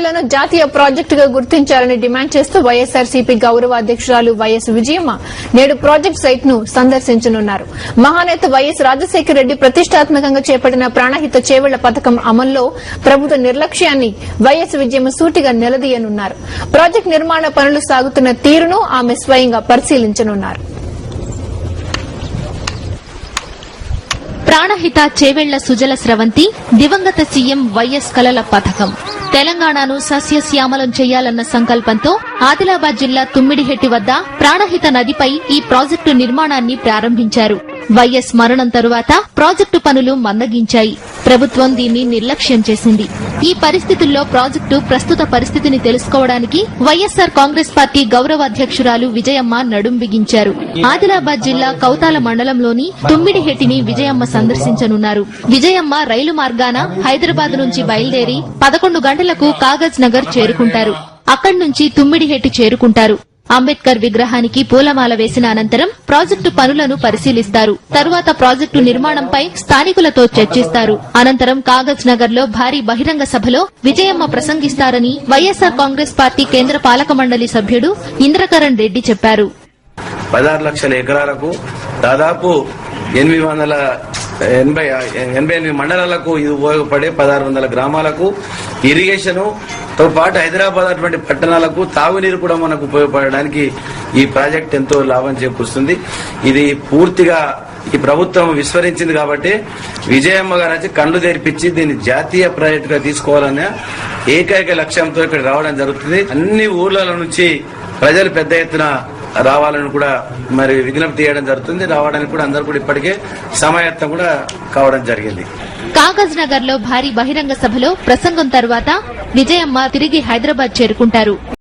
ప్రాజెక్టులను జాతీయ ప్రాజెక్టుగా గుర్తించాలని డిమాండ్ చేస్తూ వైఎస్సార్సీపీ గౌరవ అధ్యకురాలు వైఎస్ విజయమ్మ నేడు ప్రాజెక్టు సైట్ ను సందర్శించనున్నారు. మహానేత వైఎస్ రాజశేఖర రెడ్డి ప్రతిష్టాత్మకంగా చేపట్టిన ప్రాణహిత చేవెళ్ల పథకం అమల్లో ప్రభుత్వ నిర్లక్ష్యాన్ని వైఎస్ విజయమ్మ సూటిగా నిలదీయనున్నారు. ప్రాజెక్టు నిర్మాణ పనులు సాగుతున్న తీరును ఆమె స్వయంగా పరిశీలించనున్నారు. ప్రాణహిత చేవెళ్ల సుజల స్రవంతి దివంగత సీఎం వైఎస్ కలల పథకం తెలంగాణను సస్యశ్యామలం చేయాలన్న సంకల్పంతో ఆదిలాబాద్ జిల్లా తుమ్మిడిహెట్టి వద్ద ప్రాణహిత నదిపై ఈ ప్రాజెక్టు నిర్మాణాన్ని ప్రారంభించారు. వైఎస్ మరణం తరువాత ప్రాజెక్టు పనులు మందగించాయి. ప్రభుత్వం దీన్ని నిర్లక్ష్యం చేసింది. ఈ పరిస్థితుల్లో ప్రాజెక్టు ప్రస్తుత పరిస్థితిని తెలుసుకోవడానికి వైఎస్సార్ కాంగ్రెస్ పార్టీ గౌరవ అధ్యకురాలు విజయమ్మ నడుం బిగించారు. ఆదిలాబాద్ జిల్లా కౌతాల మండలంలోని తుమ్మిడిహెట్టిని విజయమ్మ సందర్శించనున్నారు. విజయమ్మ రైలు మార్గాన హైదరాబాద్ నుంచి బయలుదేరి 11 గంటలకు కాగజ్ నగర్ చేరుకుంటారు. అక్కడి నుంచి తుమ్మిడిహెట్టి చేరుకుంటారు. అంబేద్కర్ విగ్రహానికి పూలమాల వేసిన అనంతరం ప్రాజెక్టు పనులను పరిశీలిస్తారు. తరువాత ప్రాజెక్టు నిర్మాణంపై స్థానికులతో చర్చిస్తారు. అనంతరం కాగజ్ నగర్ లో భారీ బహిరంగ సభలో విజయమ్మ ప్రసంగిస్తారని వైఎస్సార్ కాంగ్రెస్ పార్టీ కేంద్ర పాలక మండలి సభ్యుడు ఇంద్రకరణ్ రెడ్డి చెప్పారు. 16 లక్షల ఎకరాలకు దాదాపు 888 మండలాలకు ఇది ఉపయోగపడే 1600 గ్రామాలకు ఇరిగేషన్ తో పాటు హైదరాబాద్ అటువంటి పట్టణాలకు తాగునీరు కూడా మనకు ఉపయోగపడడానికి ఈ ప్రాజెక్ట్ ఎంతో లాభం చేకూరుస్తుంది. ఇది పూర్తిగా ఈ ప్రభుత్వం విస్మరించింది కాబట్టి విజయమ్మ గారు వచ్చి కళ్లు తెరిపించి దీన్ని జాతీయ ప్రాజెక్ట్ గా తీసుకోవాలనే ఏకైక లక్ష్యంతో ఇక్కడ రావడం జరుగుతుంది. అన్ని ఊర్ల నుంచి ప్రజలు పెద్ద ఎత్తున రావాలని కూడా మరి విజ్ఞప్తి చేయడం జరుగుతుంది. రావడానికి కూడా అందరూ కూడా ఇప్పటికే సమాయత్తం కూడా కావడం జరిగింది. కాగజ్ నగర్ లో భారీ బహిరంగ సభలో ప్రసంగం తరువాత విజయమ్మ తిరిగి హైదరాబాద్ చేరుకుంటారు.